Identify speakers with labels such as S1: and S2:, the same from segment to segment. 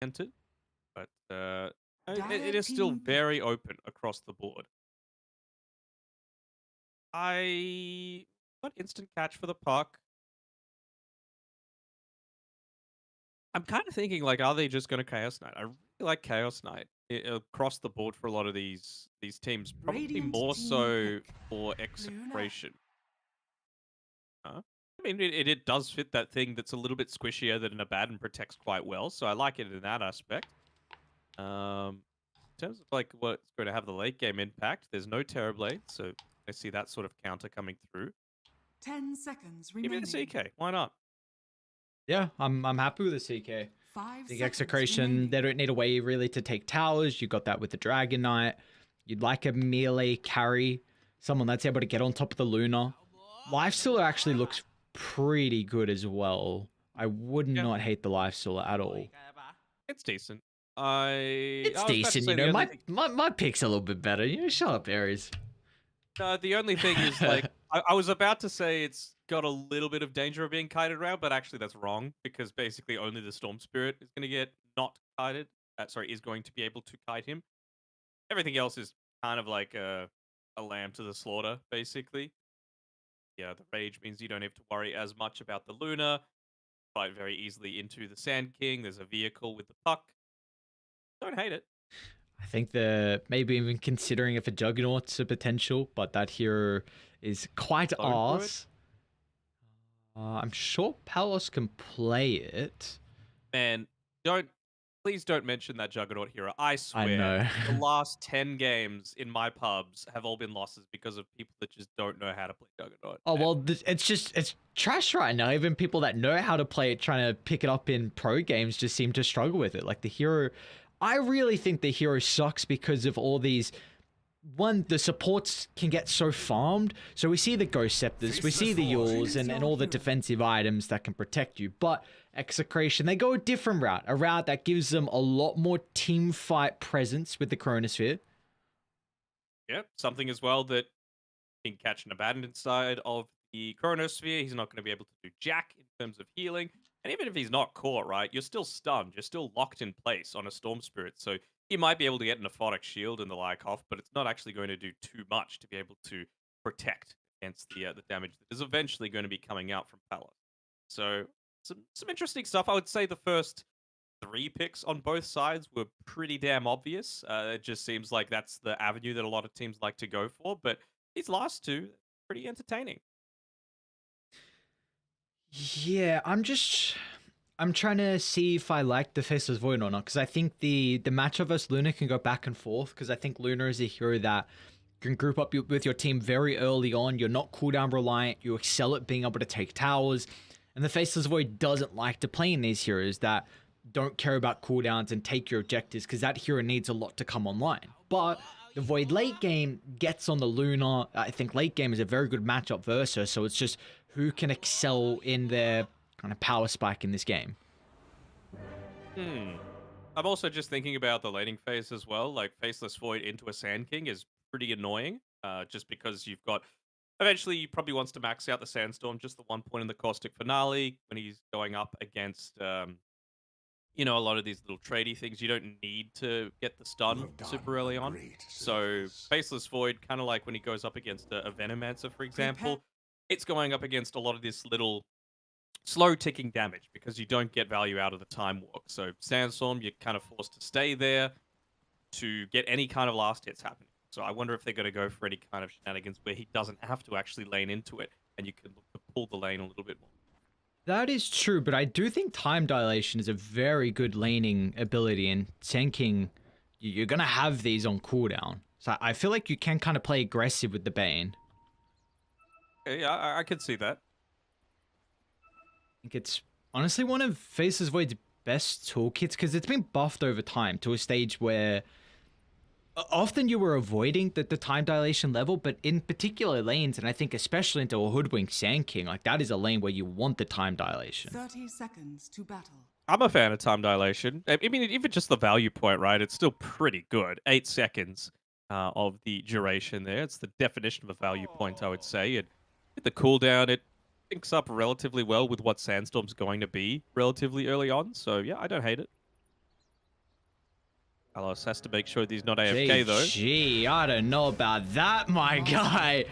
S1: entered, but it is still very open across the board. I got instant catch for the puck. I'm kind of thinking like, are they just going to Chaos Knight? I really like Chaos Knight across the board for a lot of these teams. Probably
S2: Radiant
S1: more
S2: team
S1: so
S2: pick.
S1: for
S2: Luna.
S1: Execration. I mean, it does fit that thing that's a little bit squishier than a bad and protects quite well. So I like it in that aspect. In terms of like what's going to have the late game impact, there's no Terrorblade, so I see that sort of counter coming through.
S2: 10 seconds
S1: Give me the
S2: remaining.
S1: CK. Why not?
S3: Yeah, I'm happy with the CK.
S2: 5
S3: The
S2: seconds
S3: Execration, they
S2: remaining.
S3: don't need a way really to take towers. You got that with the Dragon Knight. You'd like a melee carry, someone that's able to get on top of the Luna. Lifestealer actually looks pretty good as well. I would
S1: Yeah,
S3: not hate the Lifestealer at all.
S1: it's decent.
S3: It's
S1: I was about to
S3: decent, you
S1: say
S3: know.
S1: the only
S3: My
S1: thing.
S3: my, my pick's a little bit better. You know, shut up, Aries.
S1: The only thing is like I was about to say it's got a little bit of danger of being kited around, but actually that's wrong because basically only the Storm Spirit is going to get not kited. Sorry, is going to be able to kite him. Everything else is kind of like a lamb to the slaughter, basically. Yeah, the rage means you don't have to worry as much about the Luna. Fight very easily into the Sand King. There's a vehicle with the puck. Don't hate it.
S3: I think the maybe even considering if a Juggernaut's a potential, but that hero is quite
S1: Going for it.
S3: arse. I'm sure Palos can play it.
S1: Man, don't please don't mention that Juggernaut hero. I
S3: I
S1: swear,
S3: know.
S1: the last 10 games in my pubs have all been losses because of people that just don't know how to play Juggernaut.
S3: Oh
S1: And
S3: well, it's trash right now. Even people that know how to play it, trying to pick it up in pro games, just seem to struggle with it. Like the hero, I really think the hero sucks because of all these. One, the supports can get so farmed. So we see the Ghost Scepters, we see the Yules, and all the defensive items that can protect you. But Execration, they go a different route, a route that gives them a lot more team fight presence with the Chronosphere.
S1: yeah, something as well that he can catch an abandoned side of the Chronosphere. He's not going to be able to do jack in terms of healing. And even if he's not caught, right, you're still stunned. You're still locked in place on a Storm Spirit. So he might be able to get an Aphotic Shield and the like off, but it's not actually going to do too much to be able to protect against the damage that is eventually going to be coming out from Palace. So some interesting stuff. I would say the first three picks on both sides were pretty damn obvious. It just seems like that's the avenue that a lot of teams like to go for. But these last two, pretty entertaining.
S3: Yeah, I'm trying to see if I like the Faceless Void or not, because I think the matchup versus Luna can go back and forth, because I think Luna is a hero that can group up with your team very early on. You're not cooldown reliant. You excel at being able to take towers. And the Faceless Void doesn't like to play in these heroes that don't care about cooldowns and take your objectives, because that hero needs a lot to come online. But the Void late game gets on the Luna. I think late game is a very good matchup versus her, so it's just who can excel in their kind of power spike in this game.
S1: Hmm. I'm also just thinking about the laning phase as well. Like Faceless Void into a Sand King is pretty annoying. Just because you've got eventually he probably wants to max out the Sandstorm just the 1 point in the Caustic Finale when he's going up against a lot of these little tradey things. You don't need to get the stun super early on. So Faceless Void, kind of like when he goes up against a Venomancer, for example, it's going up against a lot of this little slow ticking damage because you don't get value out of the time walk. So Sandstorm, you're kind of forced to stay there to get any kind of last hits happening. So I wonder if they're going to go for any kind of shenanigans where he doesn't have to actually lane into it and you can look to pull the lane a little bit more.
S3: That is true, but I do think time dilation is a very good laning ability, and Sand King, you're going to have these on cooldown. So I feel like you can kind of play aggressive with the Bane.
S1: Okay, yeah, I could see that.
S3: I think it's honestly one of Faceless Void's best toolkits, because it's been buffed over time to a stage where often you were avoiding the time dilation level, but in particular lanes, and I think especially into a Hoodwink Sand King, like that is a lane where you want the time dilation.
S2: 30 seconds to battle.
S1: I'm a fan of time dilation. I mean, even just the value point, right? It's still pretty good. 8 seconds of the duration there. It's the definition of a value point, I would say. And with the cooldown, it syncs up relatively well with what Sandstorm's going to be relatively early on. So, yeah, I don't hate it. Palos has to make sure that he's not AFK though.
S3: Gee, I don't know about that, my guy.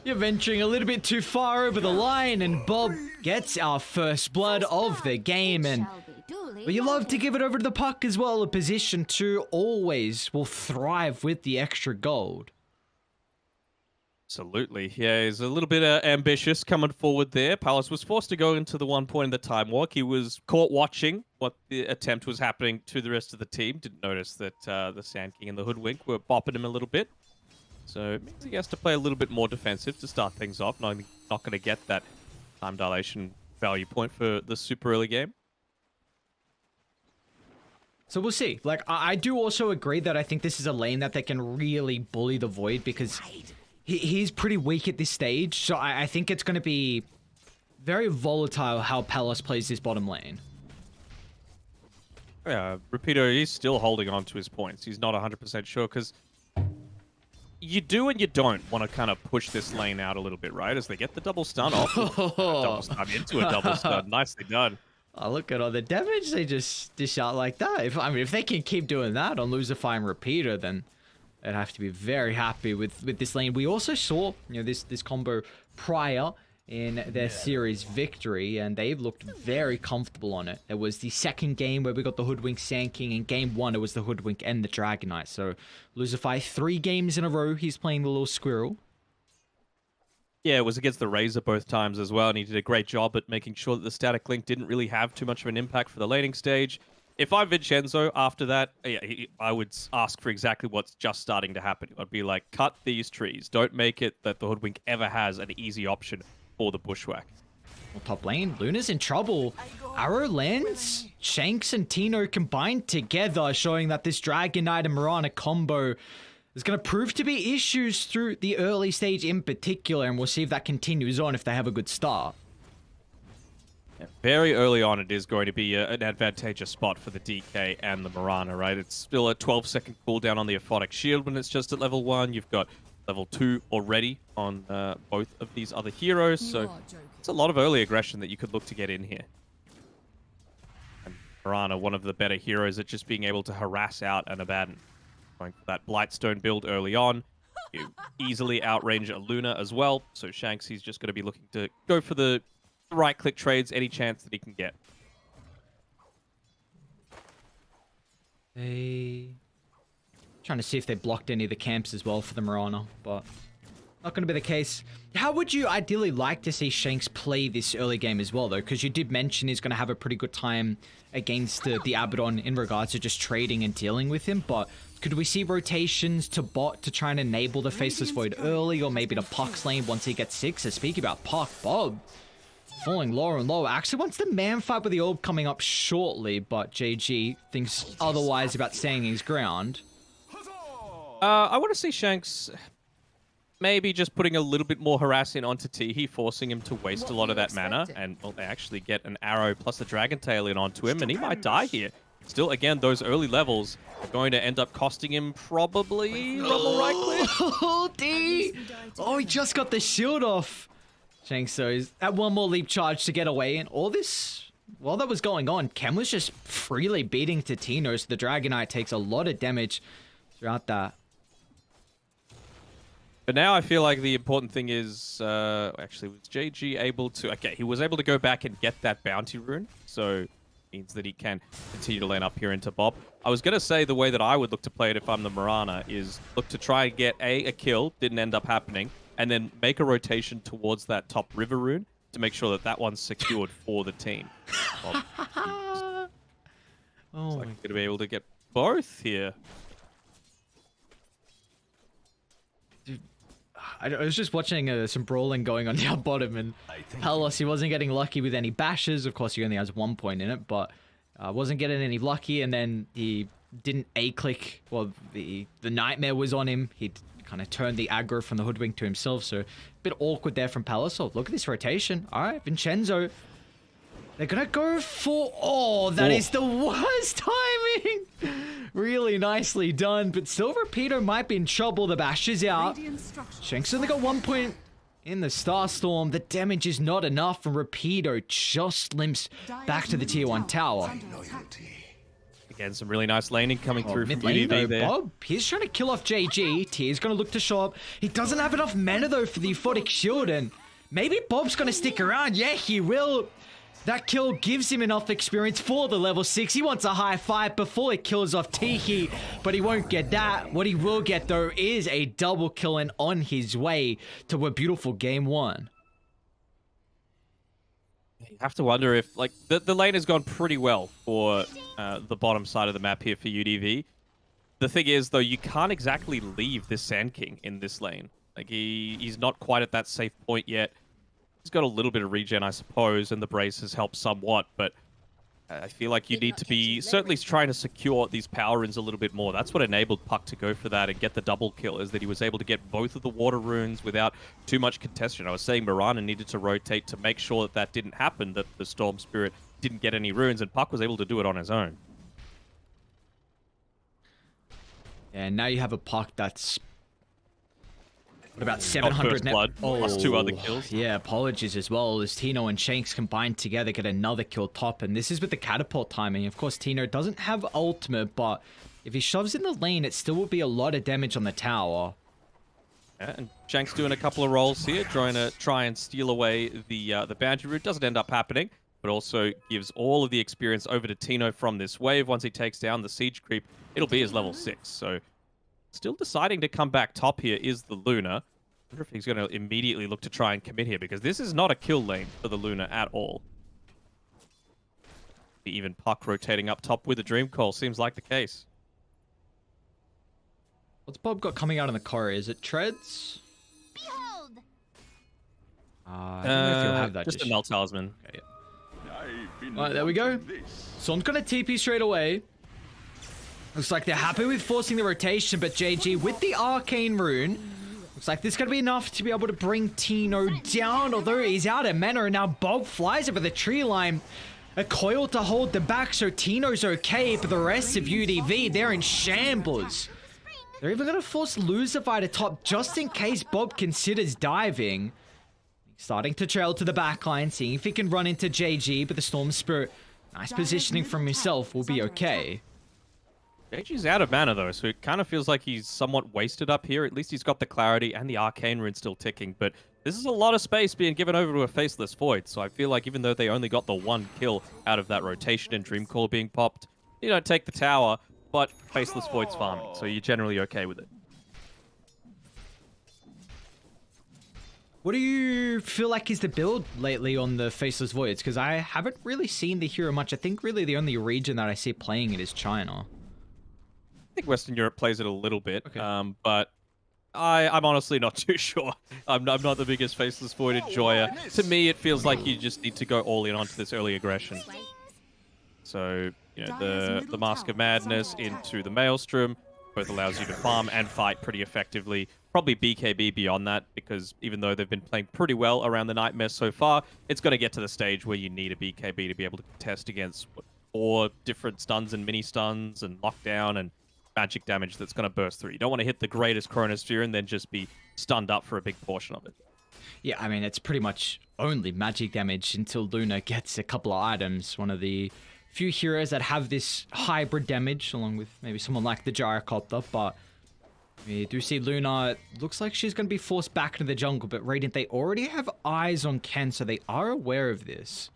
S3: You're venturing a little bit too far over the line, and Bob gets our first blood of the game. And but you love to give it over to the puck as well. A position 2 always will thrive with the extra gold.
S1: Absolutely. Yeah, he's a little bit ambitious coming forward there. Palos was forced to go into the 1 point in the time walk. He was caught watching what the attempt was happening to the rest of the team. Didn't notice that the Sand King and the Hoodwink were bopping him a little bit. So it means he has to play a little bit more defensive to start things off. Not going to get that time dilation value point for the super early game.
S3: So we'll see. Like, I do also agree that I think this is a lane that they can really bully the Void, because he's pretty weak at this stage. So I think it's going to be very volatile how Palos plays this bottom lane.
S1: Yeah, Rapido, he's still holding on to his points. He's not 100% sure, because you do and you don't want to kind of push this lane out a little bit, right? As they get the double stun off. Double stun into a double stun. Nicely done.
S3: Oh, look at all the damage they just dish out like that. If they can keep doing that on Lucifer and Repeater, then they'd have to be very happy with this lane. We also saw, this combo prior in their series victory, and they've looked very comfortable on it. It was the second game where we got the Hoodwink Sand King. In game 1, it was the Hoodwink and the Dragon Knight. So Lucifer, 3 games in a row, he's playing the little squirrel.
S1: Yeah, it was against the Razor both times as well, and he did a great job at making sure that the static link didn't really have too much of an impact for the laning stage. If I'm Vincenzo, after that, I would ask for exactly what's just starting to happen. I'd be like, cut these trees. Don't make it that the Hoodwink ever has an easy option for the Bushwhack.
S3: Well, top lane, Luna's in trouble. Arrow lands, Shanks and Tino combined together, showing that this Dragon Knight and Mirana combo is going to prove to be issues through the early stage in particular, and we'll see if that continues on if they have a good start.
S1: Yeah, very early on, it is going to be an advantageous spot for the DK and the Mirana, right? It's still a 12-second cooldown on the Aphotic Shield when it's just at level 1. You've got level 2 already on both of these other heroes, so it's a lot of early aggression that you could look to get in here. And Mirana, one of the better heroes at just being able to harass out an Abaddon. Going for that Blightstone build early on. You easily outrange a Luna as well, so Shanks, he's just going to be looking to go for the right-click trades any chance that he can get.
S3: Trying to see if they blocked any of the camps as well for the Mirana, but not going to be the case. How would you ideally like to see Shanks play this early game as well, though? Because you did mention he's going to have a pretty good time against the Abaddon in regards to just trading and dealing with him, but could we see rotations to bot to try and enable the Faceless Void early, or maybe to Puck's lane once he gets 6? So speaking about Puck, Bob falling lower and lower. Actually wants the man fight with the orb coming up shortly, but JG thinks otherwise about staying his ground.
S1: I want to see Shanks maybe just putting a little bit more harassing onto Teehee, forcing him to waste a lot of that mana, and well, they actually get an arrow plus a Dragon Tail in onto him, and he might die here. Still, again, those early levels are going to end up costing him probably Rumble right click.
S3: Oh, D! Oh, he just got the shield off. Shanks, so he's at one more leap charge to get away, and all this, while that was going on, Kem was just freely beating Tino, so the Dragon Knight takes a lot of damage throughout that.
S1: But now I feel like the important thing is, actually, was JG able to... Okay, he was able to go back and get that bounty rune, so means that he can continue to lane up here into Bob. I was going to say the way that I would look to play it if I'm the Mirana is look to try and get a kill, didn't end up happening, and then make a rotation towards that top river rune to make sure that that one's secured for the team. Bob,
S3: oh,
S1: like going to be able to get both here.
S3: I was just watching some brawling going on down bottom, and Palos, he wasn't getting lucky with any bashes. Of course, he only has 1 point in it, but wasn't getting any lucky, and then he didn't A-click. Well, the Nightmare was on him. He kind of turned the aggro from the Hoodwink to himself, so a bit awkward there from Palos. Oh, look at this rotation. All right, Vincenzo. They're going to go for... Oh, that is the worst timing. Really nicely done, but still Repeater might be in trouble. The bash is out. Shanks only got 1 point in the Starstorm. The damage is not enough, and Repeater just limps back to the tier 1 tower.
S1: Again, some really nice laning coming through from
S3: Mid lane though,
S1: UDV there.
S3: Bob, he's trying to kill off JG. Tier's going to look to show up. He doesn't have enough mana though for the Aphotic Shield, and maybe Bob's going to stick around. Yeah, he will. That kill gives him enough experience for the level 6. He wants a high 5 before he kills off Tiki, but he won't get that. What he will get though is a double kill and on his way to a beautiful game 1.
S1: You have to wonder if, like, the lane has gone pretty well for the bottom side of the map here for UDV. The thing is, though, you can't exactly leave this Sand King in this lane. Like, he's not quite at that safe point yet. He's got a little bit of regen, I suppose, and the brace has helped somewhat, but I feel like you need to be certainly trying to secure these power runes a little bit more. That's what enabled Puck to go for that and get the double kill, is that he was able to get both of the water runes without too much contestation. I was saying Mirana needed to rotate to make sure that that didn't happen, that the Storm Spirit didn't get any runes, and Puck was able to do it on his own.
S3: And now you have a Puck that's... What about 700 net?
S1: Blood, plus 2 other kills.
S3: Yeah, apologies as well, as Tino and Shanks combined together get another kill top, and this is with the catapult timing. Of course, Tino doesn't have ultimate, but if he shoves in the lane, it still will be a lot of damage on the tower.
S1: Yeah, and Shanks doing a couple of rolls here, trying to and steal away the boundary route. Doesn't end up happening, but also gives all of the experience over to Tino from this wave. Once he takes down the siege creep, it'll be his level 6. So still deciding to come back top here is the Luna. I wonder if he's going to immediately look to try and commit here, because this is not a kill lane for the Luna at all. Even Puck rotating up top with a Dream Call seems like the case.
S3: What's Bob got coming out in the corridor? Is it treads?
S4: Behold!
S3: I don't know if you'll have that
S1: just a Null Talisman.
S3: Okay, yeah. Alright, there we go. Son's gonna TP straight away. Looks like they're happy with forcing the rotation, but JG with the Arcane Rune, looks like this is gonna be enough to be able to bring Tino down, although he's out of mana, and now Bob flies over the tree line. A coil to hold the back, so Tino's okay, but the rest of UDV, they're in shambles. They're even gonna force Lucifer to top just in case Bob considers diving. Starting to trail to the backline, seeing if he can run into JG, but the Storm Spirit, nice positioning from himself, will be okay.
S1: JG's out of mana, though, so it kind of feels like he's somewhat wasted up here. At least he's got the clarity and the Arcane Rune still ticking, but this is a lot of space being given over to a Faceless Void, so I feel like even though they only got the 1 kill out of that rotation and Dream Call being popped, you don't take the tower, but Faceless Void's farming, so you're generally okay with it.
S3: What do you feel like is the build lately on the Faceless Voids? Because I haven't really seen the hero much. I think really the only region that I see playing it is China.
S1: I think Western Europe plays it a little bit,
S3: Okay.
S1: but I'm honestly not too sure. I'm not the biggest Faceless Void enjoyer. To me, it feels like you just need to go all in onto this early aggression. So, you know, the Mask of Madness into the Maelstrom both allows you to farm and fight pretty effectively. Probably BKB beyond that, because even though they've been playing pretty well around the Nightmare so far, it's going to get to the stage where you need a BKB to be able to contest against 4 different stuns and mini stuns and lockdown and magic damage that's going to burst through. You don't want to hit the greatest Chronosphere and then just be stunned up for a big portion of it.
S3: Yeah, I mean, it's pretty much only magic damage until Luna gets a couple of items. One of the few heroes that have this hybrid damage, along with maybe someone like the Gyrocopter, but we do see Luna. Looks like she's going to be forced back into the jungle, but Radiant, they already have eyes on Ken, so they are aware of this.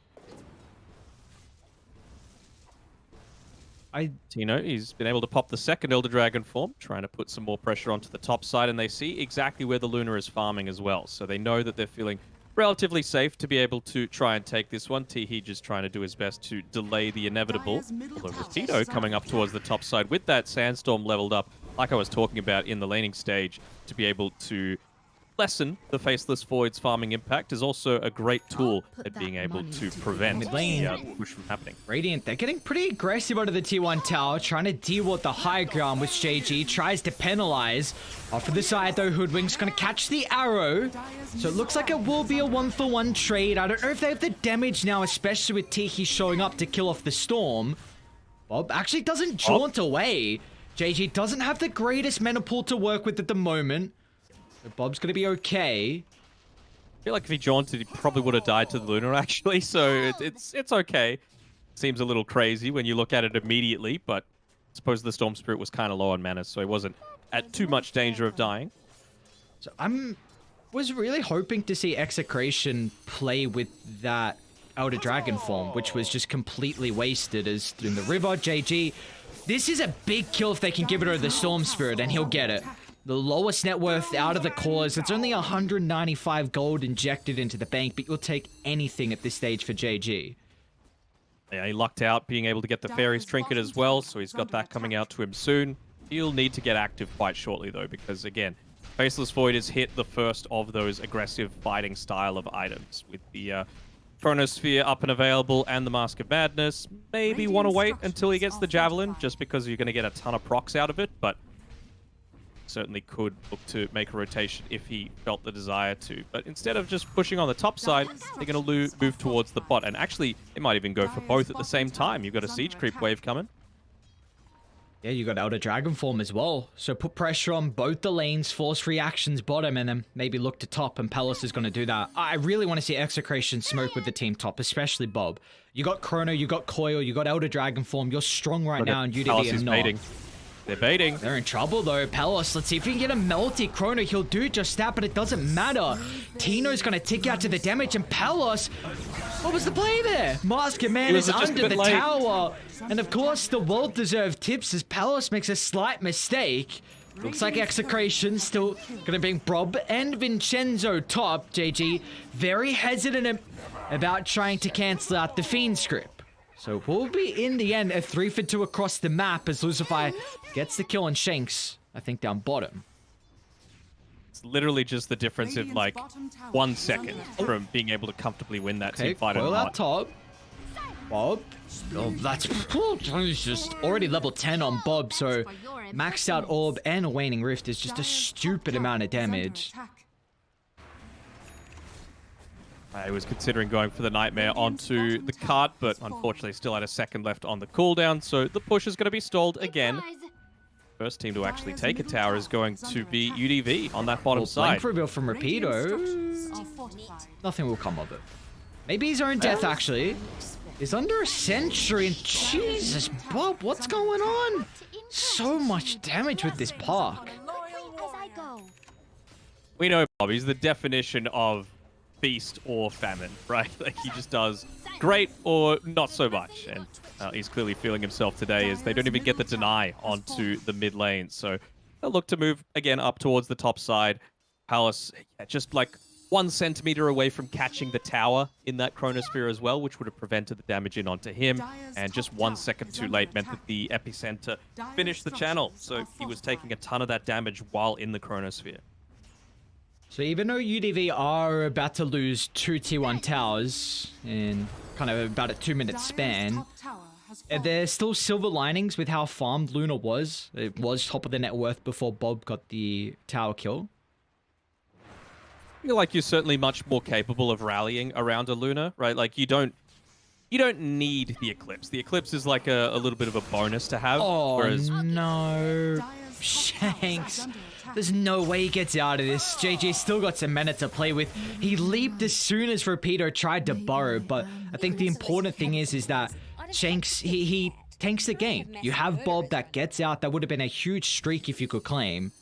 S1: Tino, he's been able to pop the second Elder Dragon form, trying to put some more pressure onto the top side, and they see exactly where the Luna is farming as well. So they know that they're feeling relatively safe to be able to try and take this one. Tehe just trying to do his best to delay the inevitable. Although with Tino coming up towards the top side with that Sandstorm leveled up, like I was talking about in the laning stage, to be able to lessen the Faceless Void's farming impact is also a great tool at being able to prevent
S3: Mid lane.
S1: the push from happening.
S3: Radiant, they're getting pretty aggressive out of the T1 tower, trying to deal with the high ground, which JG tries to penalize. Off to the side though, Hoodwink's gonna catch the arrow. So it looks like it will be a 1-for-1 trade. I don't know if they have the damage now, especially with Tehe showing up to kill off the Storm. Bob actually doesn't jaunt away. JG doesn't have the greatest mana pool to work with at the moment. So Bob's gonna be okay.
S1: I feel like if he jaunted, he probably would have died to the Luna, actually, so it's okay. Seems a little crazy when you look at it immediately, but suppose the Storm Spirit was kind of low on mana, so he wasn't at too much danger of dying.
S3: So was really hoping to see Execration play with that Elder Dragon form, which was just completely wasted as in the river. JG, this is a big kill if they can give it to the Storm Spirit, and he'll get it. The lowest net worth out of the cores. It's only 195 gold injected into the bank, but you'll take anything at this stage for JG.
S1: Yeah, he lucked out being able to get the Fairy's Trinket as well, so he's got that coming out to him soon. He'll need to get active quite shortly, though, because, again, Faceless Void has hit the first of those aggressive fighting style of items with the Chronosphere up and available and the Mask of Madness. Maybe want to wait until he gets the Javelin, just because you're going to get a ton of procs out of it, but certainly could look to make a rotation if he felt the desire to. But instead of just pushing on the top side, they're going to move towards the bot. And actually, they might even go for both at the same time. You've got a Siege Creep wave coming.
S3: Yeah, you got Elder Dragon form as well. So put pressure on both the lanes, force reactions bottom, and then maybe look to top, and Palace is going to do that. I really want to see Execration smoke with the team top, especially Bob. You got Chrono, you got Coil, you got Elder Dragon form. You're strong right now, and UDV is not.
S1: Baiting. They're baiting.
S3: They're in trouble, though. Palace, let's see if we can get a melty Chrono. He'll do just that, but it doesn't matter. Tino's going to tick out to the damage, and Palace... What was the play there? Mask of Man is under the tower. And of course, the well-deserved tips as Palace makes a slight mistake. Looks like Execration still going to bring Bob and Vincenzo top. JG very hesitant about trying to cancel out the Fiend script. So we'll be, in the end, a 3-for-2 across the map as Lucify gets the kill on Shanks, I think, down bottom.
S1: It's literally just the difference of, like, 1 second from being able to comfortably win that team fight or
S3: Coil
S1: not.
S3: out top. Bob. Oh, that's... He's just already level 10 on Bob, so maxed out Orb and a Waning Rift is just a stupid amount of damage.
S1: I was considering going for the Nightmare onto the cart, but unfortunately still had a second left on the cooldown, so the push is going to be stalled again. First team to actually take a tower is going to be UDV on that bottom side.
S3: Blank reveal from Rapido. Nothing will come of it. Maybe his own death, actually. Is under a sentry, and Jesus, Bob, what's going on? So much damage with this park.
S1: We know Bob, he's the definition of feast or famine, right? Like, he just does great or not so much, and he's clearly feeling himself today as they don't even get the deny onto the mid lane. So they'll look to move again up towards the top side. Palace, just like 1 centimeter away from catching the tower in that Chronosphere as well, which would have prevented the damage in onto him, and just 1 second too late meant that the epicenter finished the channel. So he was taking a ton of that damage while in the Chronosphere.
S3: So even though UDV are about to lose 2 T1 towers in kind of about a 2-minute span, there's still silver linings with how farmed Luna was. It was top of the net worth before Bob got the tower kill.
S1: I feel like you're certainly much more capable of rallying around a Luna, right? Like, you don't need the Eclipse. The Eclipse is like a little bit of a bonus to have.
S3: Oh,
S1: whereas...
S3: no. Shanks. There's no way he gets out of this. JJ still got some mana to play with. He leaped as soon as Rapido tried to burrow, but I think the important thing is that Shanks, he tanks the game. You have Bob that gets out. That would have been a huge streak if you could claim.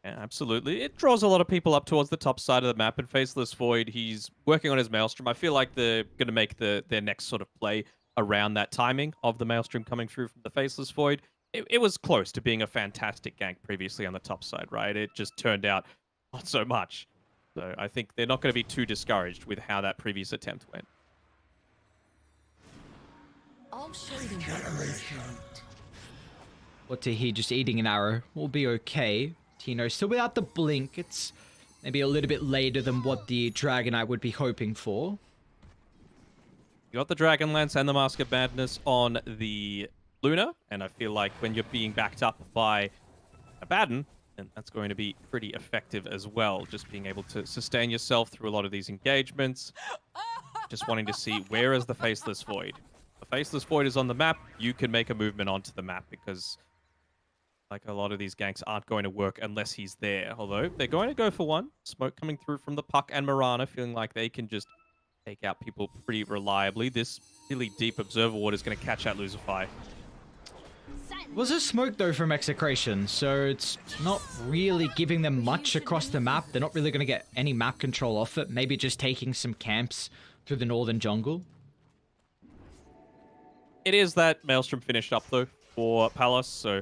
S1: Yeah, absolutely. It draws a lot of people up towards the top side of the map, and Faceless Void, he's working on his Maelstrom. I feel like they're going to make their next sort of play around that timing of the Maelstrom coming through from the Faceless Void. It was close to being a fantastic gank previously on the top side, right? It just turned out not so much. So I think they're not going to be too discouraged with how that previous attempt went.
S3: What to he just eating an arrow? We'll be okay. Tino still without the blink. It's maybe a little bit later than what the Dragonite would be hoping for.
S1: You got the Dragon Lance and the Mask of Madness on the Luna, and I feel like when you're being backed up by a Baden, then that's going to be pretty effective as well. Just being able to sustain yourself through a lot of these engagements. Just wanting to see where is the Faceless Void. If the Faceless Void is on the map, you can make a movement onto the map, because like a lot of these ganks aren't going to work unless he's there. Although they're going to go for one. Smoke coming through from the Puck and Mirana, feeling like they can just take out people pretty reliably. This really deep observer ward is going to catch out Luzify.
S3: Was a smoke though from Execration, so it's not really giving them much across the map. They're not really going to get any map control off it. Maybe just taking some camps through the northern jungle.
S1: It is that Maelstrom finished up though for Palace, so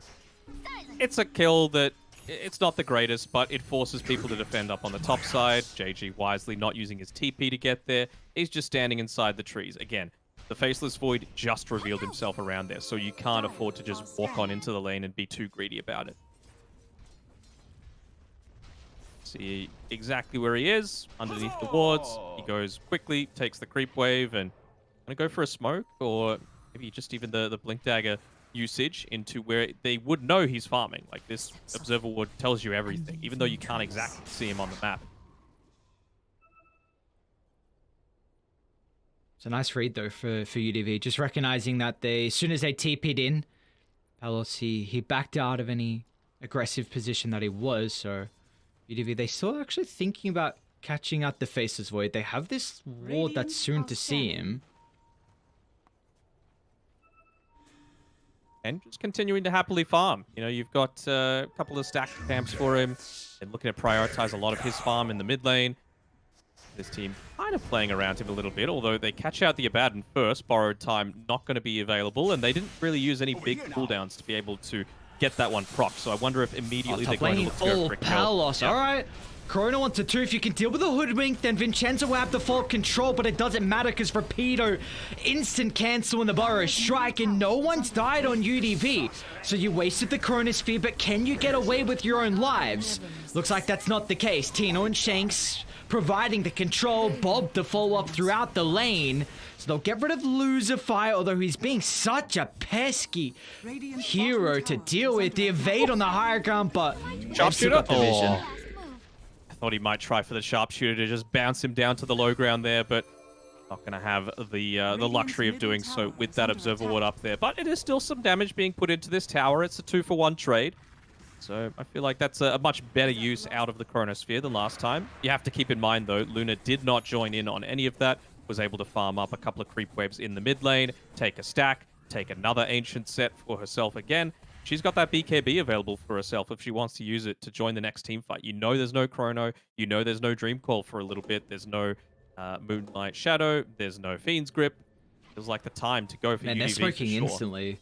S1: it's a kill that it's not the greatest, but it forces people to defend up on the top side. JG wisely not using his TP to get there. He's just standing inside the trees. Again, the Faceless Void just revealed himself around there, so you can't afford to just walk on into the lane and be too greedy about it. See exactly where he is, underneath the wards. He goes quickly, takes the creep wave, and gonna go for a smoke, or maybe just even the Blink Dagger usage into where they would know he's farming. Like, this Observer Ward tells you everything, even though you can't exactly see him on the map.
S3: It's a nice read though for UDV, just recognizing that as soon as they TP'd in, Palos, he backed out of any aggressive position that he was, so UDV, they still actually thinking about catching out the Faceless Void. They have this ward that's soon to see him.
S1: And just continuing to happily farm. You know, you've got a couple of stacked camps for him, and looking to prioritize a lot of his farm in the mid lane. This team kind of playing around him a little bit, although they catch out the Abaddon first. Borrowed time not going to be available, and they didn't really use any big cooldowns to be able to get that one proc. So I wonder if immediately they're going to look to go for a kill.
S3: Palos,
S1: Yeah.
S3: alright. Corona wants a 2. If you can deal with the Hoodwink, then Vincenzo will have default control, but it doesn't matter because Rapido instant cancel in the Burrow Strike, and no one's died on UDV. So you wasted the Chronosphere, but can you get away with your own lives? Looks like that's not the case. Tino and Shanks providing the control, Bob the follow-up throughout the lane. So they'll get rid of Luzify, although he's being such a pesky hero to deal with. The evade on the higher ground, but
S1: Sharpshooter?
S3: got the vision.
S1: I thought he might try for the sharpshooter to just bounce him down to the low ground there, but not going to have the luxury of doing so with that Observer Ward up there. But it is still some damage being put into this tower. It's a 2-for-1 trade. So I feel like that's a much better use out of the Chronosphere than last time. You have to keep in mind, though, Luna did not join in on any of that. Was able to farm up a couple of creep waves in the mid lane, take a stack, take another Ancient set for herself again. She's got that BKB available for herself if she wants to use it to join the next team fight. You know there's no Chrono. You know there's no Dream Call for a little bit. There's no Moonlight Shadow. There's no Fiend's Grip. Feels like the time to go for
S3: Man,
S1: UDV
S3: they're smoking
S1: for sure.
S3: instantly.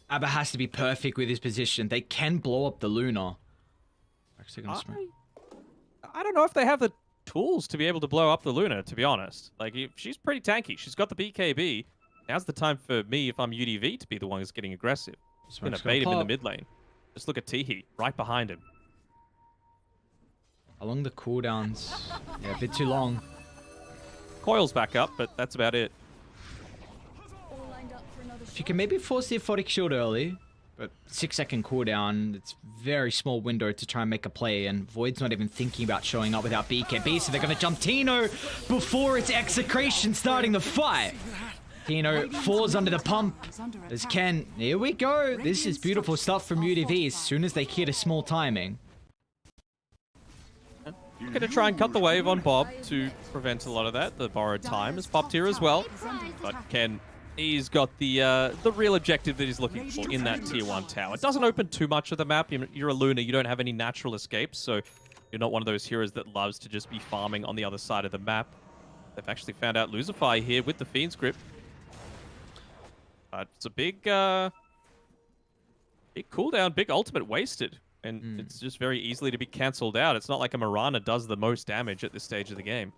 S3: Abba has to be perfect with his position. They can blow up the Luna. Actually gonna smoke.
S1: I don't know if they have the tools to be able to blow up the Luna, to be honest. Like, she's pretty tanky. She's got the BKB. Now's the time for me, if I'm UDV, to be the one who's getting aggressive. Just gonna bait him in the mid lane. Just look at Teehee, right behind him.
S3: Along the cooldowns. Yeah, a bit too long.
S1: Coil's back up, but that's about it.
S3: If you can maybe force the Aphotic Shield early, but 6-second cooldown, it's very small window to try and make a play, and Void's not even thinking about showing up without BKB, so they're going to jump Tino before it's Execration starting the fight. Tino falls under the pump as Ken. Here we go. This is beautiful stuff from UDV as soon as they hit a small timing.
S1: Going to try and cut the wave on Bob to prevent a lot of that. The borrowed time is popped here as well, but Ken... He's got the real objective that he's looking for in that tier 1 tower. It doesn't open too much of the map. You're a Luna. You don't have any natural escapes, so you're not one of those heroes that loves to just be farming on the other side of the map. They've actually found out Luzify here with the Fiend's Grip. It's a big cooldown, big ultimate wasted. And it's just very easily to be cancelled out. It's not like a Mirana does the most damage at this stage of the game.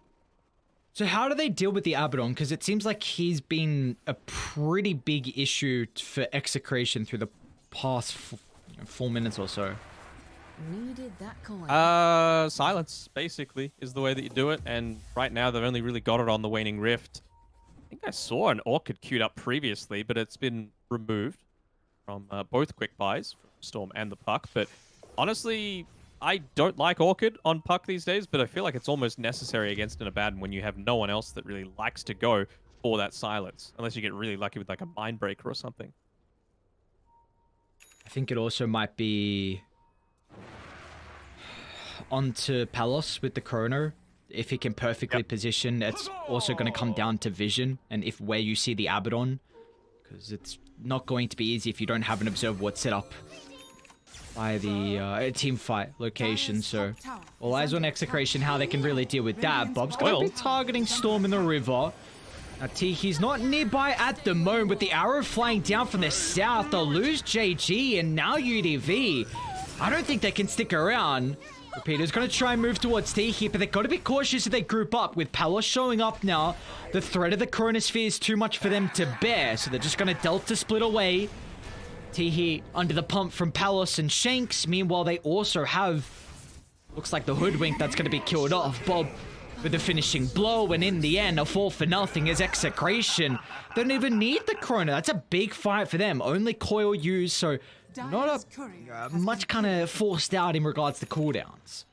S3: So how do they deal with the Abaddon? Because it seems like he's been a pretty big issue for Execration through the past 4 minutes or so.
S4: Needed that coin.
S1: Silence, basically, is the way that you do it. And right now, they've only really got it on the Waning Rift. I think I saw an Orchid queued up previously, but it's been removed from both quick buys, from Storm and the Puck. But honestly... I don't like Orchid on Puck these days, but I feel like it's almost necessary against an Abaddon when you have no one else that really likes to go for that silence, unless you get really lucky with like a Mindbreaker or something.
S3: I think it also might be onto Palos with the Chrono. if he can perfectly position, it's also going to come down to vision and if where you see the Abaddon, because it's not going to be easy if you don't have an observable set up by the team fight location. So all eyes on Execration, how they can really deal with that. Bob's going to be targeting Storm in the river. Now Tihi's not nearby at the moment, with the arrow flying down from the south. They'll lose JG and now UDV. I don't think they can stick around. Repeater's going to try and move towards Tihi, but they've got to be cautious if they group up. With Palos showing up now, the threat of the Chronosphere is too much for them to bear, so they're just going to Delta split away. Tihi under the pump from Palos and Shanks. Meanwhile, they also have, looks like the Hoodwink that's going to be killed off. Bob with the finishing blow, and in the end, a 4-0 is Execration. They don't even need the Chrono. That's a big fight for them. Only coil used, so not a much kind of forced out in regards to cooldowns.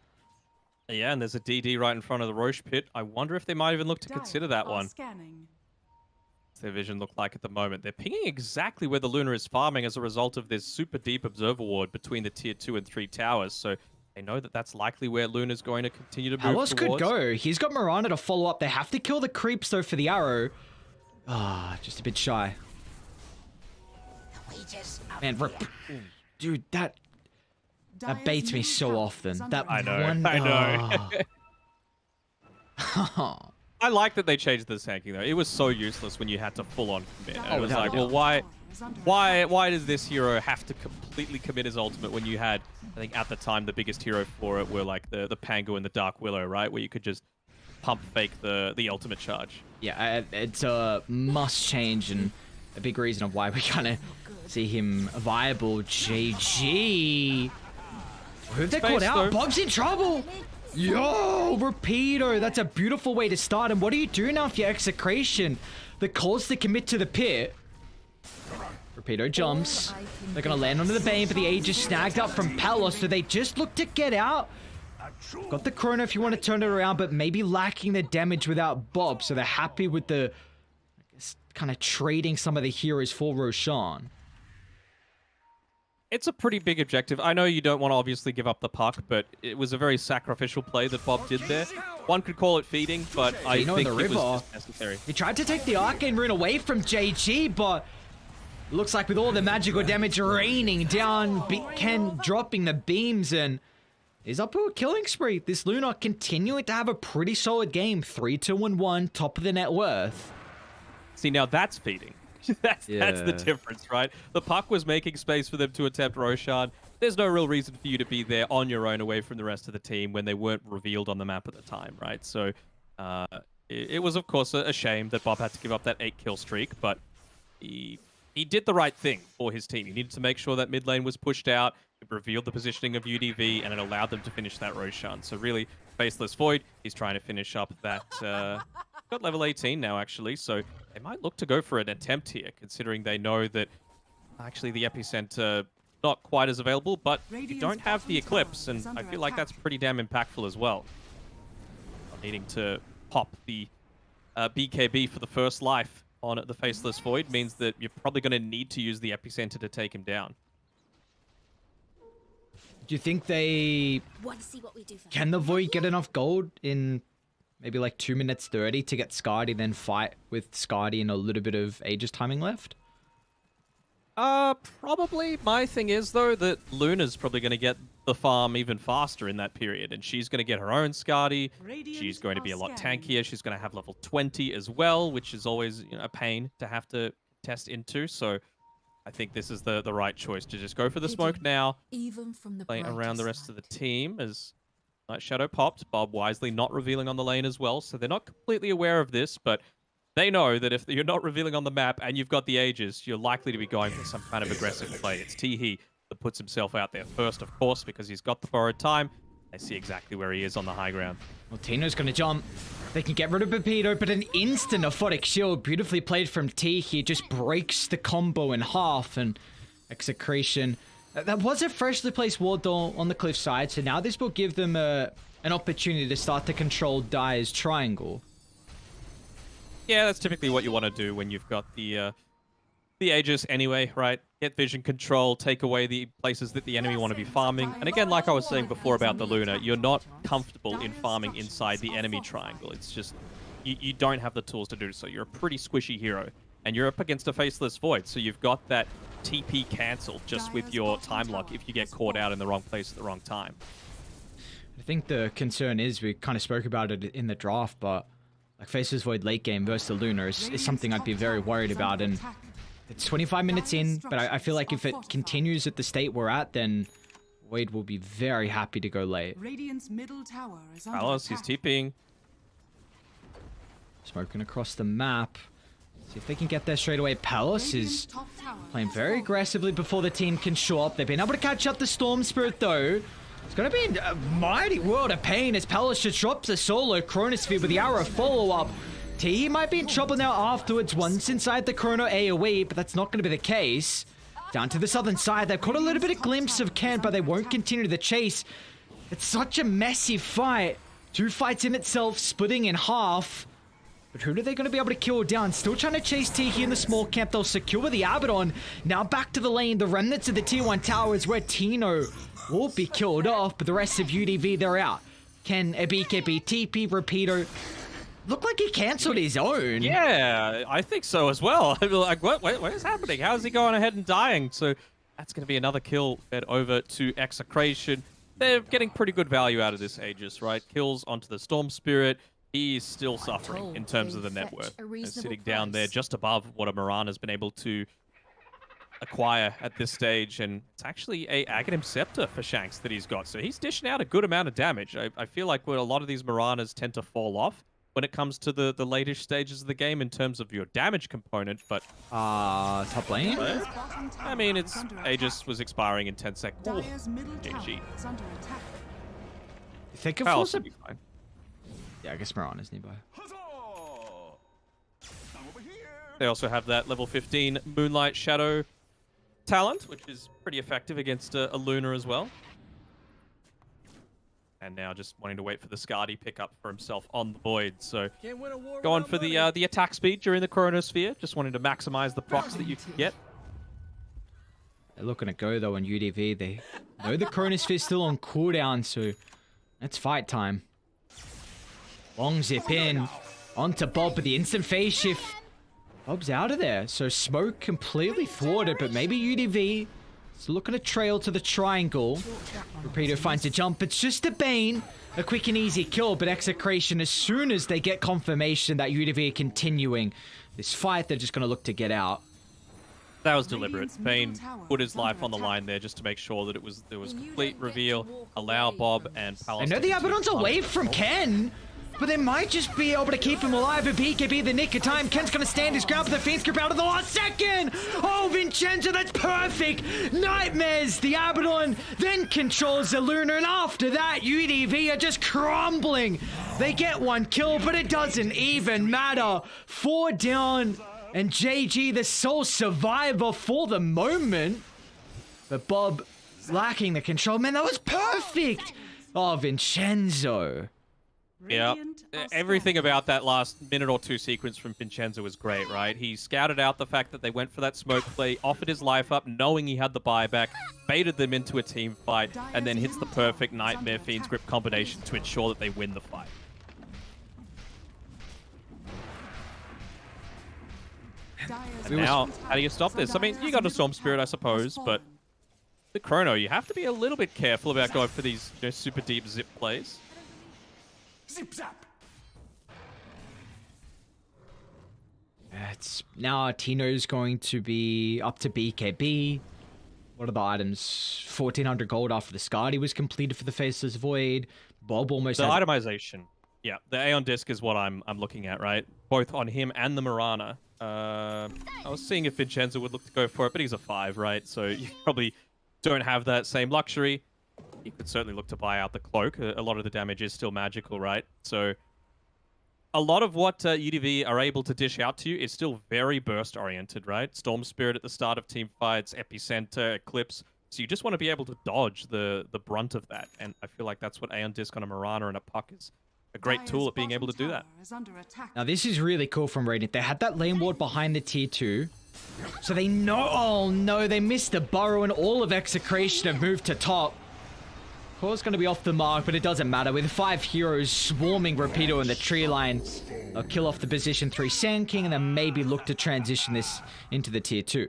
S1: Yeah, and there's a DD right in front of the Roche pit. I wonder if they might even look to consider that one. What's their vision look like at the moment? They're pinging exactly where the Luna is farming as a result of this super deep observer ward between the tier 2 and 3 towers. So they know that that's likely where Luna's going to continue to move
S3: Palos
S1: towards.
S3: could go. He's got Mirana to follow up. They have to kill the creeps though for the arrow. Just a bit shy. Man, dude, that baits me so often. That
S1: I know.
S3: one,
S1: I know. I like that they changed the tanking though. It was so useless when you had to full on commit. And it was like, well, why does this hero have to completely commit his ultimate when you had, I think at the time, the biggest hero for it were like the Pango and the Dark Willow, right? Where you could just pump fake the ultimate charge.
S3: Yeah, it's a must change and a big reason of why we kind of see him viable. JG. Who have they caught out? Bob's in trouble. Yo, Repeater. That's a beautiful way to start. And what do you do now if you're Execration? The calls to commit to the pit. Repeater jumps. They're going to land onto the Bane, but the Age is snagged up from Palos, so they just look to get out. Got the Chrono if you want to turn it around, but maybe lacking the damage without Bob, so they're happy with the, I guess, kind of trading some of the heroes for Roshan.
S1: It's a pretty big objective. I know you don't want to obviously give up the puck, but it was a very sacrificial play that Bob did there. One could call it feeding, but I think it was just necessary.
S3: He tried to take the Arcane Rune away from JG, but looks like with all the magical damage raining down, Ken dropping the beams, and he's up to a killing spree. This Luna continuing to have a pretty solid game. 3-2-1, top of the net worth.
S1: See, now that's feeding. That's the difference, right? The puck was making space for them to attempt Roshan. There's no real reason for you to be there on your own away from the rest of the team when they weren't revealed on the map at the time, right? So it was, of course, a shame that Bob had to give up that 8-kill streak, but he did the right thing for his team. He needed to make sure that mid lane was pushed out. It revealed the positioning of UDV, and it allowed them to finish that Roshan. So really, Faceless Void, he's trying to finish up that... got level 18 now, actually, so they might look to go for an attempt here, considering they know that actually the Epicenter not quite as available, but you don't have the Eclipse, and I feel like that's pretty damn impactful as well. Needing to pop the BKB for the first life on the Faceless Void means that you're probably going to need to use the Epicenter to take him down.
S3: Do you think they... Can the Void get enough gold in maybe like 2 minutes 30 to get Scardy, then fight with Scardy and a little bit of Aegis timing left?
S1: Probably. My thing is, though, that Luna's probably going to get the farm even faster in that period, and she's going to get her own Scardy. She's going to be a lot tankier. She's going to have level 20 as well, which is always, you know, a pain to have to test into. So I think this is the right choice to just go for the smoke now, play around the rest of the team as Night Shadow popped. Bob wisely not revealing on the lane as well, so they're not completely aware of this, but they know that if you're not revealing on the map and you've got the Aegis, you're likely to be going for some kind of aggressive play. It's Tihi that puts himself out there first, of course, because he's got the borrowed time. They see exactly where he is on the high ground.
S3: Well, Tino's going to jump. They can get rid of Pepito, but an instant Aphotic Shield, beautifully played from Tihi, just breaks the combo in half, and Execration. That was a freshly placed ward though on the cliff side, so now this will give them an opportunity to start to control Dire's triangle.
S1: Yeah, that's typically what you want to do when you've got the Aegis anyway, right? get vision control, take away the places that the enemy want to be farming. And again, like I was saying before about the Luna, you're not comfortable in farming inside the enemy triangle. It's just, you don't have the tools to do so. You're a pretty squishy hero. And you're up against a Faceless Void, so you've got that TP cancel just with your time lock if you get caught out in the wrong place at the wrong time.
S3: I think the concern is, we kind of spoke about it in the draft, but like Faceless Void late game versus the Lunar is something I'd be very worried about. And it's 25 minutes in, but I feel like if it continues at the state we're at, then Void will be very happy to go late.
S2: Radiant's middle tower is under
S1: Carlos, he's
S2: attack.
S1: TPing.
S3: Smoking across the map. See if they can get there straight away. Palace is
S2: Top tower
S3: playing
S2: has
S3: very
S2: fallen.
S3: aggressively before the team can show up. They've been able to catch up the Storm Spirit though. It's going to be a mighty world of pain as Palace just drops a solo Chronosphere with the arrow follow-up. T might be in trouble now afterwards once inside the Chrono AoE, but that's not going to be the case. Down to the southern side, they've caught a little bit of glimpse of Kent, but they won't continue the chase. It's such a messy fight. Two fights in itself, splitting in half. But who are they going to be able to kill down? Still trying to chase T here in the small camp. They'll secure the Abaddon. Now back to the lane. The remnants of the tier 1 towers where Tino will be killed off, but the rest of UDV, they're out. Can a BKB TP repeater look like he cancelled his own?
S1: Yeah, I think so as well. Like, what is happening? How is he going ahead and dying? So that's going to be another kill fed over to Execration. They're getting pretty good value out of this Aegis, right? Kills onto the Storm Spirit. He's still suffering in terms of the net worth. Sitting down there just above what a Mirana's been able to acquire at this stage. And it's actually a Aghanim Scepter for Shanks that he's got. So he's dishing out a good amount of damage. I feel like where a lot of these Miranas tend to fall off when it comes to the latest stages of the game in terms of your damage component. But
S3: Top lane?
S2: Dire's bottom tower
S1: I mean,
S2: is
S1: it's
S2: under
S1: Aegis
S2: attack.
S1: was expiring in 10 seconds. Ooh,
S2: Dire's middle tower
S1: GG.
S2: is under attack.
S3: If they can
S1: Palace
S3: force
S1: will
S3: a...
S1: be fine.
S3: Yeah, I guess Mirana's nearby.
S1: They also have that level 15 Moonlight Shadow talent, which is pretty effective against a Luna as well. And now just wanting to wait for the Skadi pick up for himself on the Void. So going for the attack speed during the Chronosphere, just wanting to maximize the procs that you can get.
S3: They're looking to go though on UDV. They know the Chronosphere's still on cooldown, so it's fight time. Long zip in. Onto Bob, but the instant phase shift. Bob's out of there. So smoke completely thwarted, but maybe UDV is looking to trail to the triangle. Repeater finds a jump. It's just a Bane. A quick and easy kill, but Execration, as soon as they get confirmation that UDV are continuing this fight, they're just going to look to get out.
S1: That was deliberate. Bane put his life on the line there just to make sure that there was complete reveal. Allow Bob and Palace.
S3: I know the Abaddon's away from Ken, but they might just be able to keep him alive if BKB the nick of time. Ken's gonna stand his ground, but the Fiend's grip out of the last second! Oh, Vincenzo, that's perfect! Nightmares, the Abaddon then controls the Lunar, and after that, UDV are just crumbling. They get one kill, but it doesn't even matter. 4 down, and JG, the sole survivor for the moment. But Bob lacking the control. Man, that was perfect! Oh, Vincenzo.
S1: Yeah,
S2: Radiant are
S1: everything
S2: scanning.
S1: about that last minute or two sequence from Vincenzo was great, right? He scouted out the fact that they went for that smoke play, offered his life up, knowing he had the buyback, baited them into a team fight, and then hits the perfect Nightmare Fiend's Grip combination to ensure that they win the fight.
S2: Dire's
S1: And now,
S2: bottom
S1: how do you stop
S2: tower
S1: this? I mean, you got a Storm Spirit, I suppose, but the Chrono, you have to be a little bit careful about going for these super deep zip plays.
S5: Zip zap.
S3: It's now Tino's going to be up to BKB. What are the items? 1400 gold after the Skadi was completed for the Faceless Void. Bob almost
S1: The
S3: has...
S1: itemization. Yeah, the Aeon Disc is what I'm looking at, right? Both on him and the Mirana. I was seeing if Vincenzo would look to go for it, but he's a 5, right? So you probably don't have that same luxury. You could certainly look to buy out the cloak. A lot of the damage is still magical, right? So a lot of what UDV are able to dish out to you is still very burst-oriented, right? Storm Spirit at the start of team fights, Epicenter, Eclipse. So you just want to be able to dodge the brunt of that. And I feel like that's what Aeon Disc on a Mirana and a Puck is a great tool at being able to do that.
S3: Now this is really cool from Radiant. They had that lane ward behind the tier 2. So they know. Oh no, they missed the burrow, and all of Execration have moved to top. Core's going to be off the mark, but it doesn't matter. With 5 heroes swarming Rapido in the tree line, they'll kill off the position 3 Sand King and then maybe look to transition this into the tier 2.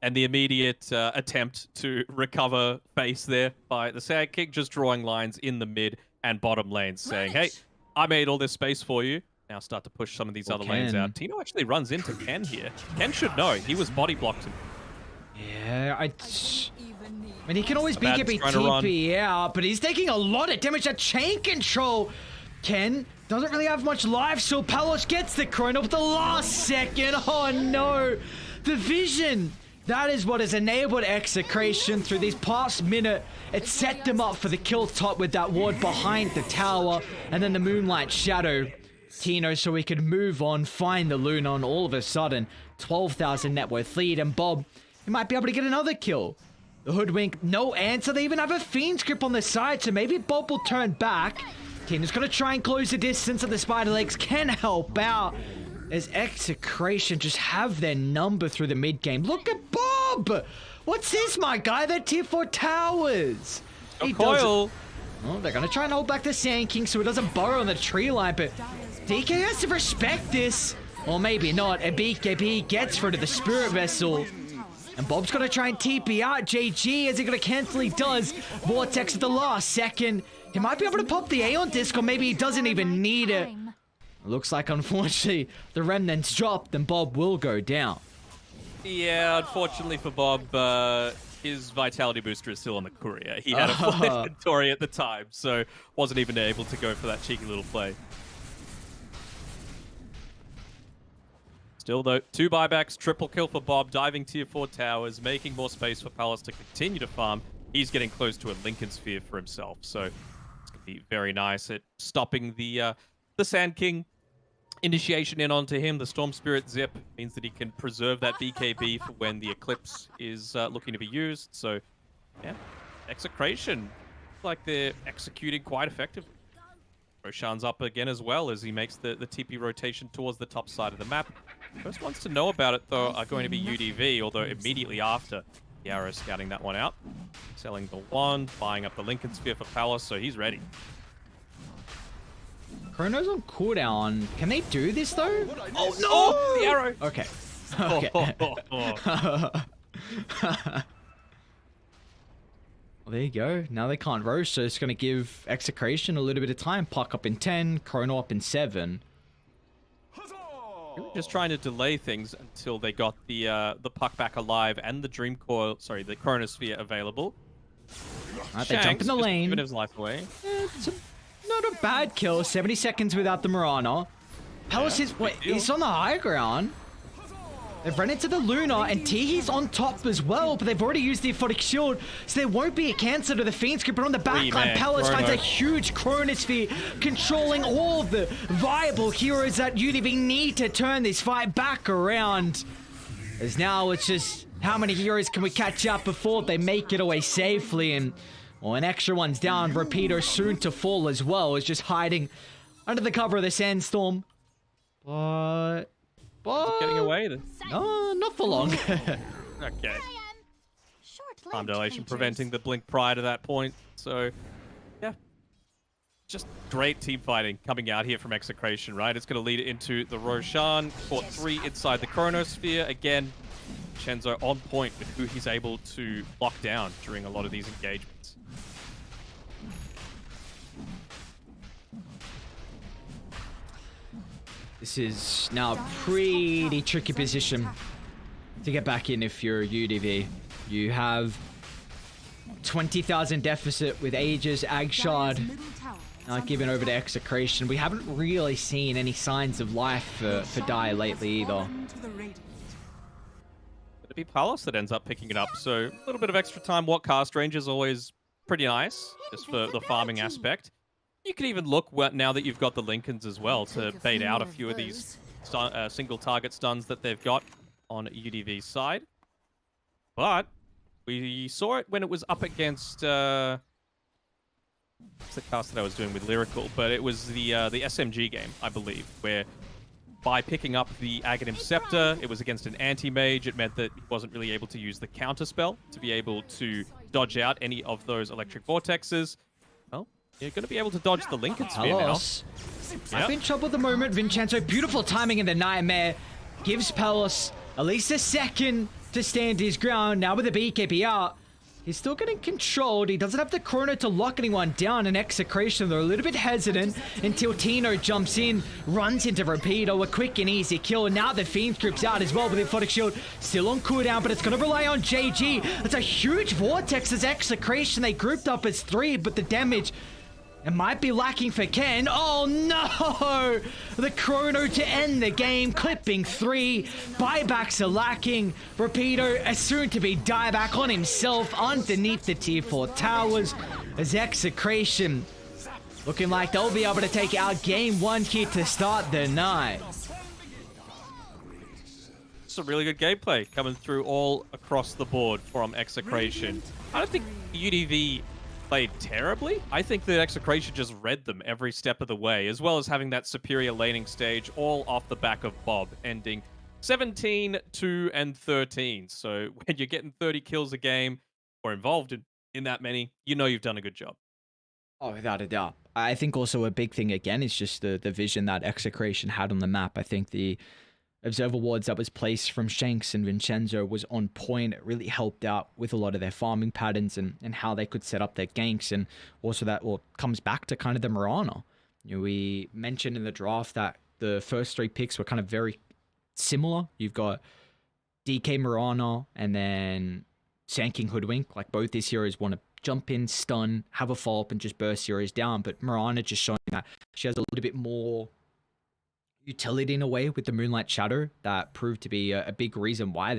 S1: And the immediate attempt to recover base there by the Sand King, just drawing lines in the mid and bottom lanes, saying, hey, I made all this space for you. Now start to push some of these other lanes out. Tino actually runs into Ken here. Ken should know. He was body blocked.
S3: Yeah, I mean, he can always BKB TP out, but he's taking a lot of damage. That chain control. Ken doesn't really have much life, so Palos gets the chrono at the last second. Oh no. The vision. That is what has enabled Execration through these past minute. It set them up for the kill top with that ward behind the tower, and then the Moonlight Shadow. Tino, so he could move on, find the Luna, and all of a sudden, 12,000 net worth lead, and Bob, he might be able to get another kill. The Hoodwink, no answer. They even have a Fiend's Grip on the side, so maybe Bob will turn back. Tino's going to try and close the distance, and the Spider Legs can help out as Execration just have their number through the mid game. Look at Bob! What's this, my guy? They're tier 4 towers.
S1: A coil.
S3: Well, they're going to try and hold back the Sand King so he doesn't burrow on the tree line, but DK has to respect this. Or maybe not. A BKB gets through to the Spirit Vessel. And Bob's going to try and TP out JG. Is he going to cancel? He does. Vortex at the last second. He might be able to pop the Aeon Disc, or maybe he doesn't even need it. Looks like, unfortunately, the Remnants dropped and Bob will go down.
S1: Yeah, unfortunately for Bob, his Vitality Booster is still on the courier. He had a full inventory at the time, so wasn't even able to go for that cheeky little play. Still, though, 2 buybacks, triple kill for Bob, diving tier 4 towers, making more space for Palace to continue to farm. He's getting close to a Lincoln Sphere for himself, so it's going to be very nice at stopping the Sand King. Initiation in onto him. The Storm Spirit Zip means that he can preserve that BKB for when the Eclipse is looking to be used. So, yeah, Execration. Looks like they're executing quite effectively. Roshan's up again as well as he makes the TP rotation towards the top side of the map. First ones to know about it, though, are going to be UDV, although immediately after, the Arrow scouting that one out. Selling the wand, buying up the Lincoln Sphere for Palace, so he's ready.
S3: Chrono's on cooldown. Can they do this, though?
S1: Oh, no! Oh, the Arrow!
S3: Okay. Well, there you go. Now they can't roast, so it's going to give Execration a little bit of time. Puck up in 10, Chrono up in 7.
S1: They were just trying to delay things until they got the Puck back alive and the Dream Coil, sorry, the Chronosphere available.
S3: Alright, they jump in the lane.
S1: Giving his life away.
S3: It's not a bad kill. 70 seconds without the Mirana. Palace is... Wait, he's on the high ground. They've run into the Luna, and Tihi's on top as well, but they've already used the Aphotic Shield, so there won't be a cancel to the Fiend's Grip, but on the backline, Palace finds a huge Chronosphere, controlling all of the viable heroes that UDV need to turn this fight back around. As now it's just, how many heroes can we catch up before they make it away safely, and, well, an extra one's down. Rapido soon to fall as well, is just hiding under the cover of the Sandstorm. But
S1: getting away then.
S3: No, not for long.
S1: Okay. Time dilation preventing the blink prior to that point. So, yeah. Just great team fighting coming out here from Execration, right? It's going to lead into the Roshan. Fought 3 inside the Chronosphere. Again, Chenzo on point with who he's able to lock down during a lot of these engagements.
S3: This is now a pretty tricky position to get back in if you're UDV. You have 20,000 deficit with Aegis, Agshard, now given over to Execration. We haven't really seen any signs of life for Dire lately either.
S1: It'll be Palace that ends up picking it up, so a little bit of extra time. What cast range is always pretty nice, just for the farming aspect. You can even look now that you've got the Lincolns as well to bait out a few of these single target stuns that they've got on UDV's side. But we saw it when it was up against what's the cast that I was doing with Lyrical, but it was the SMG game, I believe, where by picking up the Aghanim Scepter. It was against an anti-mage. It meant that he wasn't really able to use the counterspell to be able to dodge out any of those electric vortexes. Well, you're going to be able to dodge the Lincoln Sphere now.
S3: Palos. I've been trouble at the moment. Vincenzo, beautiful timing in the Nightmare. Gives Palos at least a second to stand his ground. Now with the BKB out, he's still getting controlled. He doesn't have the chrono to lock anyone down in Execration. They're a little bit hesitant until Tino jumps in, runs into Rapido, a quick and easy kill. And now the Fiend group's out as well with the Infodic Shield. Still on cooldown, but it's going to rely on JG. It's a huge Vortex as Execration. They grouped up as 3, but the damage... it might be lacking for Ken. Oh no! The chrono to end the game, clipping 3. Buybacks are lacking. Rapido, a soon-to-be dieback on himself underneath the tier 4 towers. As Execration looking like they'll be able to take out game 1 here to start the night.
S1: Some really good gameplay coming through all across the board from Execration. I don't think UDV played terribly. I think that Execration just read them every step of the way, as well as having that superior laning stage, all off the back of Bob, ending 17, 2, and 13. So when you're getting 30 kills a game, or involved in that many, you know you've done a good job.
S3: Oh, without a doubt. I think also a big thing, again, is just the vision that Execration had on the map. I think the observer wards that was placed from Shanks and Vincenzo was on point. It really helped out with a lot of their farming patterns and how they could set up their ganks. And also that comes back to kind of the Mirana. You know, we mentioned in the draft that the first 3 picks were kind of very similar. You've got DK Mirana and then Sand King Hoodwink. Like, both these heroes want to jump in, stun, have a follow-up, and just burst heroes down. But Mirana just showing that she has a little bit more utility in a way with the Moonlight Shadow that proved to be a big reason why